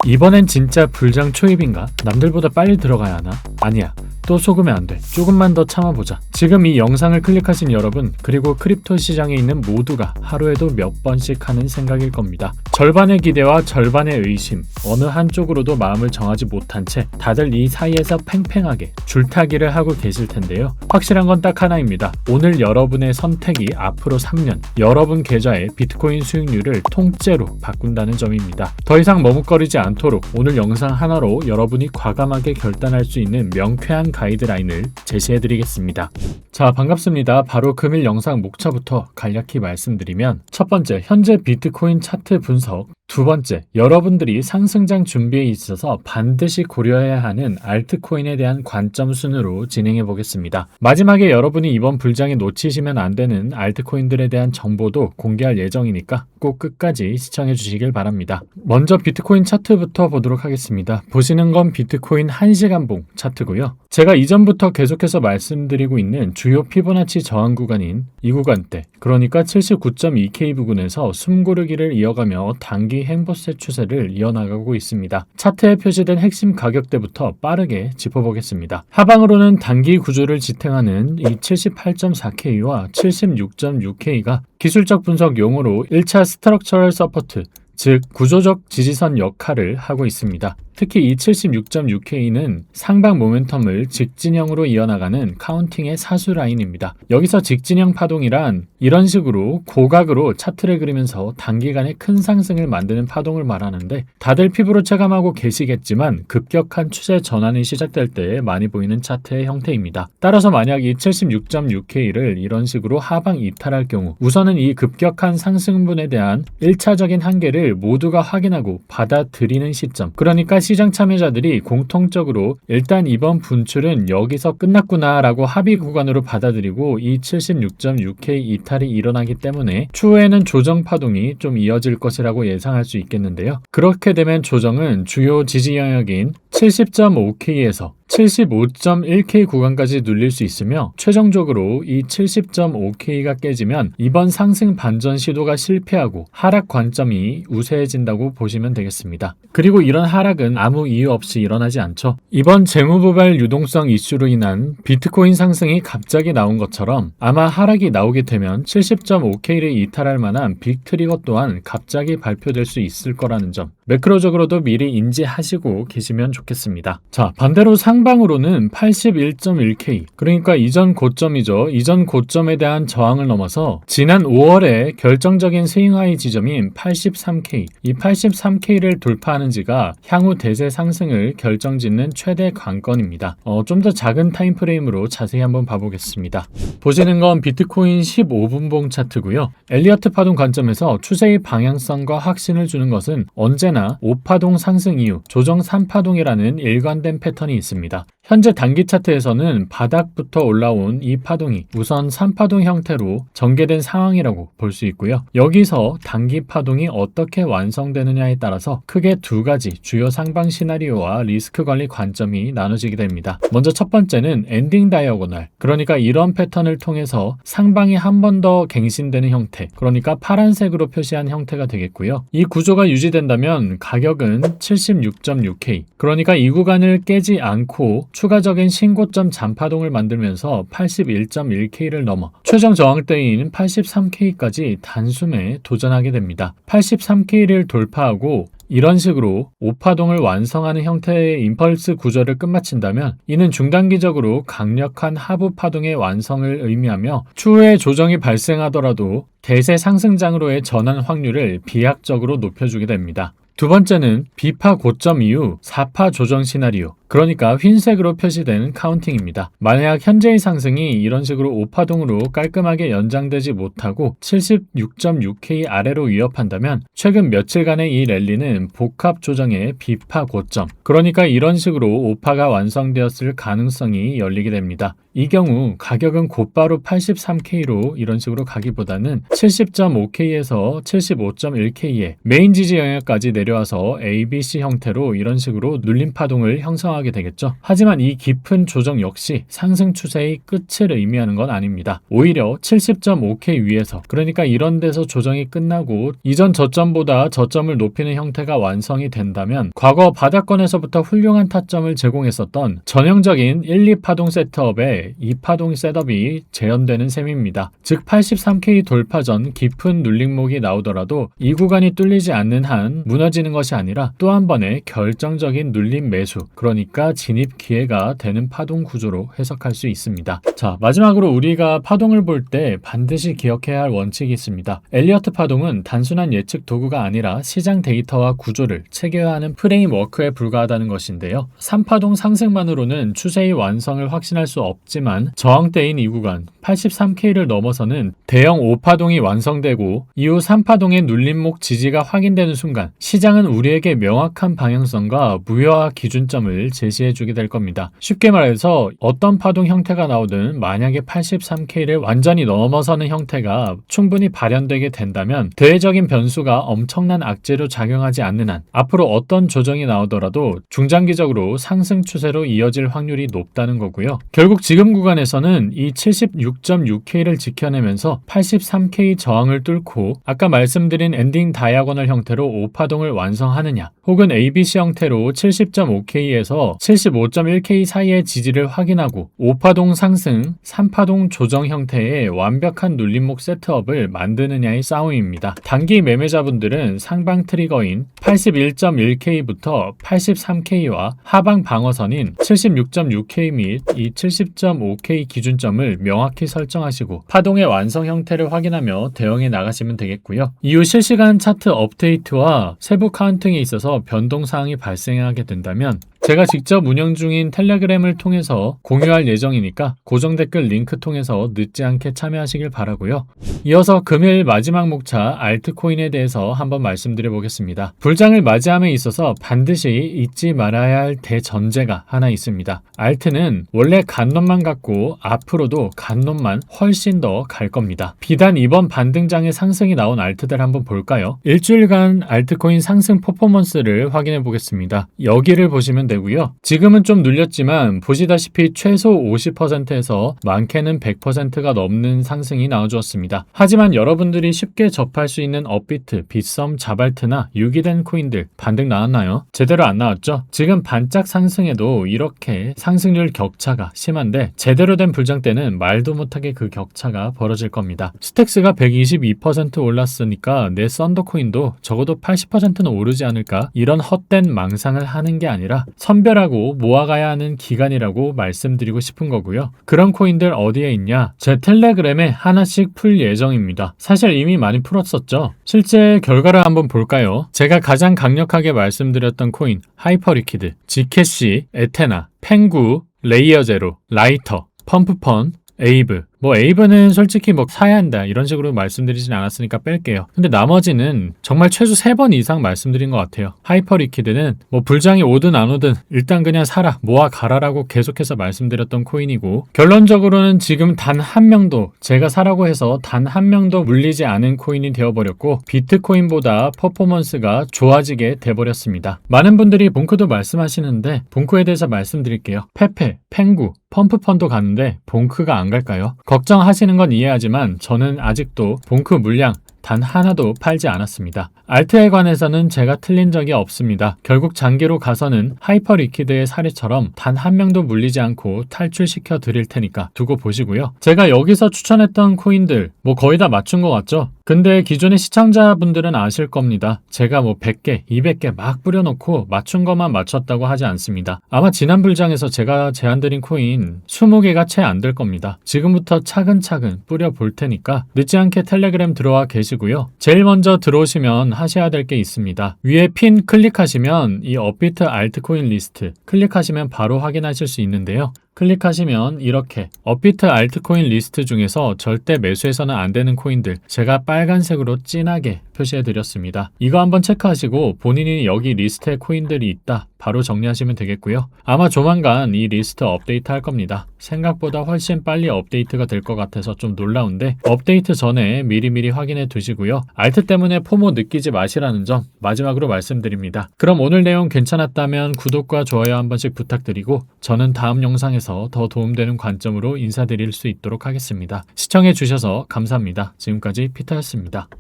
이번엔 진짜 불장 초입인가? 남들보다 빨리 들어가야 하나? 아니야. 또 속으면 안 돼. 조금만 더 참아보자. 지금 이 영상을 클릭하신 여러분, 그리고 크립토 시장에 있는 모두가 하루에도 몇 번씩 하는 생각일 겁니다. 절반의 기대와 절반의 의심, 어느 한쪽으로도 마음을 정하지 못한 채 다들 이 사이에서 팽팽하게 줄타기를 하고 계실 텐데요. 확실한 건 딱 하나입니다. 오늘 여러분의 선택이 앞으로 3년 여러분 계좌의 비트코인 수익률을 통째로 바꾼다는 점입니다. 더 이상 머뭇거리지 않도록 오늘 영상 하나로 여러분이 과감하게 결단할 수 있는 명쾌한 가이드라인을 제시해드리겠습니다. 자, 반갑습니다. 바로 금일 영상 목차부터 간략히 말씀드리면, 첫 번째, 현재 비트코인 차트 분석. 두 번째, 여러분들이 상승장 준비에 있어서 반드시 고려해야 하는 알트코인에 대한 관점 순으로 진행해 보겠습니다. 마지막에 여러분이 이번 불장에 놓치시면 안 되는 알트코인들에 대한 정보도 공개할 예정이니까 꼭 끝까지 시청해 주시길 바랍니다. 먼저 비트코인 차트부터 보도록 하겠습니다. 보시는 건 비트코인 1시간봉 차트고요. 제가 이전부터 계속해서 말씀드리고 있는 주요 피보나치 저항 구간인 이 구간대, 그러니까 79.2K 부근에서 숨고르기를 이어가며 단기 행보세 추세를 이어나가고 있습니다. 차트에 표시된 핵심 가격대부터 빠르게 짚어보겠습니다. 하방으로는 단기 구조를 지탱하는 이 78.4K와 76.6K가 기술적 분석 용어로 1차 스트럭처럴 서포트, 즉 구조적 지지선 역할을 하고 있습니다. 특히 이 76.6K는 상방 모멘텀을 직진형으로 이어나가는 카운팅의 사수 라인입니다. 여기서 직진형 파동이란 이런 식으로 고각으로 차트를 그리면서 단기간에 큰 상승을 만드는 파동을 말하는데, 다들 피부로 체감하고 계시겠지만 급격한 추세 전환이 시작될 때 많이 보이는 차트의 형태입니다. 따라서 만약 이 76.6K를 이런 식으로 하방 이탈할 경우, 우선은 이 급격한 상승분에 대한 1차적인 한계를 모두가 확인하고 받아들이는 시점, 그러니까 시장 참여자들이 공통적으로 일단 이번 분출은 여기서 끝났구나 라고 합의 구간으로 받아들이고 이 76.6K 이탈이 일어나기 때문에 추후에는 조정 파동이 좀 이어질 것이라고 예상할 수 있겠는데요. 그렇게 되면 조정은 주요 지지 영역인 70.5K에서 75.1K 구간까지 눌릴 수 있으며, 최종적으로 이 70.5K가 깨지면 이번 상승 반전 시도가 실패하고 하락 관점이 우세해진다고 보시면 되겠습니다. 그리고 이런 하락은 아무 이유 없이 일어나지 않죠. 이번 재무부발 유동성 이슈로 인한 비트코인 상승이 갑자기 나온 것처럼 아마 하락이 나오게 되면 70.5K를 이탈할 만한 빅 트리거 또한 갑자기 발표될 수 있을 거라는 점, 매크로적으로도 미리 인지하시고 계시면 좋겠습니다. 자, 반대로 상방으로는 81.1K, 그러니까 이전 고점이죠. 이전 고점에 대한 저항을 넘어서 지난 5월에 결정적인 스윙하이 지점인 83K, 이 83K를 돌파하는 지가 향후 대세 상승을 결정짓는 최대 관건입니다. 좀 더 작은 타임프레임으로 자세히 한번 봐보겠습니다. 보시는 건 비트코인 15분봉 차트고요. 엘리어트 파동 관점에서 추세의 방향성과 확신을 주는 것은 언제나 5파동 상승 이후 조정 3파동이라는 일관된 패턴이 있습니다. 현재 단기 차트에서는 바닥부터 올라온 이 파동이 우선 3파동 형태로 전개된 상황이라고 볼 수 있고요. 여기서 단기 파동이 어떻게 완성되느냐에 따라서 크게 두 가지 주요 상방 시나리오와 리스크 관리 관점이 나눠지게 됩니다. 먼저 첫 번째는 엔딩 다이어고널, 그러니까 이런 패턴을 통해서 상방이 한 번 더 갱신되는 형태, 그러니까 파란색으로 표시한 형태가 되겠고요. 이 구조가 유지된다면 가격은 76.6K, 그러니까 이 구간을 깨지 않고 추가적인 신고점 잔파동을 만들면서 81.1K를 넘어 최종 저항대인 83K까지 단숨에 도전하게 됩니다. 83K를 돌파하고 이런 식으로 5파동을 완성하는 형태의 임펄스 구조를 끝마친다면 이는 중단기적으로 강력한 하부 파동의 완성을 의미하며 추후에 조정이 발생하더라도 대세 상승장으로의 전환 확률을 비약적으로 높여주게 됩니다. 두 번째는 비파 고점 이후 4파 조정 시나리오, 그러니까 흰색으로 표시되는 카운팅입니다. 만약 현재의 상승이 이런 식으로 5파동으로 깔끔하게 연장되지 못하고 76.6K 아래로 위협한다면 최근 며칠간의 이 랠리는 복합 조정의 비파 고점, 그러니까 이런 식으로 5파가 완성되었을 가능성이 열리게 됩니다. 이 경우 가격은 곧바로 83K로 이런 식으로 가기보다는 70.5K에서 75.1K의 메인 지지 영역까지 내려와서 ABC 형태로 이런 식으로 눌림 파동을 형성하게 설정하게 되겠죠. 하지만 이 깊은 조정 역시 상승 추세의 끝을 의미하는 건 아닙니다. 오히려 70.5K 위에서, 그러니까 이런 데서 조정이 끝나고 이전 저점보다 저점을 높이는 형태가 완성이 된다면 과거 바닥권에서부터 훌륭한 타점을 제공했었던 전형적인 1, 2파동 셋업에 2파동 셋업이 재현되는 셈입니다. 즉 83K 돌파 전 깊은 눌림목이 나오더라도 이 구간이 뚫리지 않는 한 무너지는 것이 아니라 또 한 번의 결정적인 눌림 매수, 그러니까 진입 기회가 되는 파동 구조로 해석할 수 있습니다. 자, 마지막으로 우리가 파동을 볼 때 반드시 기억해야 할 원칙이 있습니다. 엘리어트 파동은 단순한 예측 도구가 아니라 시장 데이터와 구조를 체계화하는 프레임워크에 불과하다는 것인데요. 3파동 상승만으로는 추세의 완성을 확신할 수 없지만 저항대인 이 구간 83K를 넘어서는 대형 5파동이 완성되고 이후 3파동의 눌림목 지지가 확인되는 순간 시장은 우리에게 명확한 방향성과 무효화 기준점을 제시해주게 될 겁니다. 쉽게 말해서 어떤 파동 형태가 나오든 만약에 83K를 완전히 넘어서는 형태가 충분히 발현되게 된다면 대외적인 변수가 엄청난 악재로 작용하지 않는 한 앞으로 어떤 조정이 나오더라도 중장기적으로 상승 추세로 이어질 확률이 높다는 거고요. 결국 지금 구간에서는 이 76.6K를 지켜내면서 83K 저항을 뚫고 아까 말씀드린 엔딩 다이아고널 형태로 5파동을 완성하느냐, 혹은 ABC 형태로 70.5K에서 75.1K 사이의 지지를 확인하고 5파동 상승, 3파동 조정 형태의 완벽한 눌림목 세트업을 만드느냐의 싸움입니다. 단기 매매자분들은 상방 트리거인 81.1K부터 83K와 하방 방어선인 76.6K 및 이 70.5K 기준점을 명확히 설정하시고 파동의 완성 형태를 확인하며 대응해 나가시면 되겠고요. 이후 실시간 차트 업데이트와 세부 카운팅에 있어서 변동사항이 발생하게 된다면 제가 직접 운영 중인 텔레그램을 통해서 공유할 예정이니까 고정 댓글 링크 통해서 늦지 않게 참여하시길 바라고요. 이어서 금요일 마지막 목차 알트코인에 대해서 한번 말씀드려 보겠습니다. 불장을 맞이함에 있어서 반드시 잊지 말아야 할 대전제가 하나 있습니다. 알트는 원래 간놈만 갔고 앞으로도 간놈만 훨씬 더 갈 겁니다. 비단 이번 반등장의 상승이 나온 알트들 한번 볼까요? 일주일간 알트코인 상승 퍼포먼스를 확인해 보겠습니다. 여기를 보시면 되고요. 지금은 좀 눌렸지만 보시다시피 최소 50%에서 많게는 100%가 넘는 상승이 나와주었습니다. 하지만 여러분들이 쉽게 접할 수 있는 업비트, 빗썸, 자발트나 유기된 코인들 반등 나왔나요? 제대로 안 나왔죠? 지금 반짝 상승에도 이렇게 상승률 격차가 심한데 제대로 된 불장 때는 말도 못하게 그 격차가 벌어질 겁니다. 스택스가 122% 올랐으니까 내 썬더코인도 적어도 80%는 오르지 않을까? 이런 헛된 망상을 하는 게 아니라 선별하고 모아가야 하는 기간이라고 말씀드리고 싶은 거고요. 그런 코인들 어디에 있냐? 제 텔레그램에 하나씩 풀 예정입니다. 사실 이미 많이 풀었었죠. 실제 결과를 한번 볼까요? 제가 가장 강력하게 말씀드렸던 코인 하이퍼리퀴드, 지캐시, 에테나, 펭구, 레이어제로, 라이터, 펌프펀, 에이브. 에이브는 솔직히 사야 한다 이런 식으로 말씀드리진 않았으니까 뺄게요. 근데 나머지는 정말 최소 3번 이상 말씀드린 것 같아요. 하이퍼리퀴드는 불장이 오든 안 오든 일단 그냥 사라, 모아 가라라고 계속해서 말씀드렸던 코인이고, 결론적으로는 지금 단 한 명도 제가 사라고 해서 단 한 명도 물리지 않은 코인이 되어버렸고 비트코인보다 퍼포먼스가 좋아지게 돼버렸습니다. 많은 분들이 봉크도 말씀하시는데 봉크에 대해서 말씀드릴게요. 페페, 펭구, 펌프펀도 가는데 봉크가 안 갈까요? 걱정하시는 건 이해하지만 저는 아직도 봉크 물량 단 하나도 팔지 않았습니다. 알트에 관해서는 제가 틀린 적이 없습니다. 결국 장기로 가서는 하이퍼리퀴드의 사례처럼 단 한 명도 물리지 않고 탈출시켜 드릴 테니까 두고 보시고요. 제가 여기서 추천했던 코인들 거의 다 맞춘 것 같죠? 근데 기존의 시청자분들은 아실 겁니다. 제가 100개, 200개 막 뿌려놓고 맞춘 것만 맞췄다고 하지 않습니다. 아마 지난 불장에서 제가 제안드린 코인 20개가 채 안 될 겁니다. 지금부터 차근차근 뿌려볼 테니까 늦지 않게 텔레그램 들어와 계시고요. 제일 먼저 들어오시면 하셔야 될 게 있습니다. 위에 핀 클릭하시면 이 업비트 알트코인 리스트 클릭하시면 바로 확인하실 수 있는데요. 클릭하시면 이렇게 업비트 알트코인 리스트 중에서 절대 매수해서는 안 되는 코인들 제가 빨간색으로 진하게 표시해 드렸습니다. 이거 한번 체크하시고 본인이 여기 리스트에 코인들이 있다, 바로 정리하시면 되겠고요. 아마 조만간 이 리스트 업데이트 할 겁니다. 생각보다 훨씬 빨리 업데이트가 될 것 같아서 좀 놀라운데 업데이트 전에 미리미리 확인해 두시고요. 알트 때문에 포모 느끼지 마시라는 점 마지막으로 말씀드립니다. 그럼 오늘 내용 괜찮았다면 구독과 좋아요 한 번씩 부탁드리고 저는 다음 영상에서 더 도움되는 관점으로 인사드릴 수 있도록 하겠습니다. 시청해 주셔서 감사합니다. 지금까지 피터였습니다.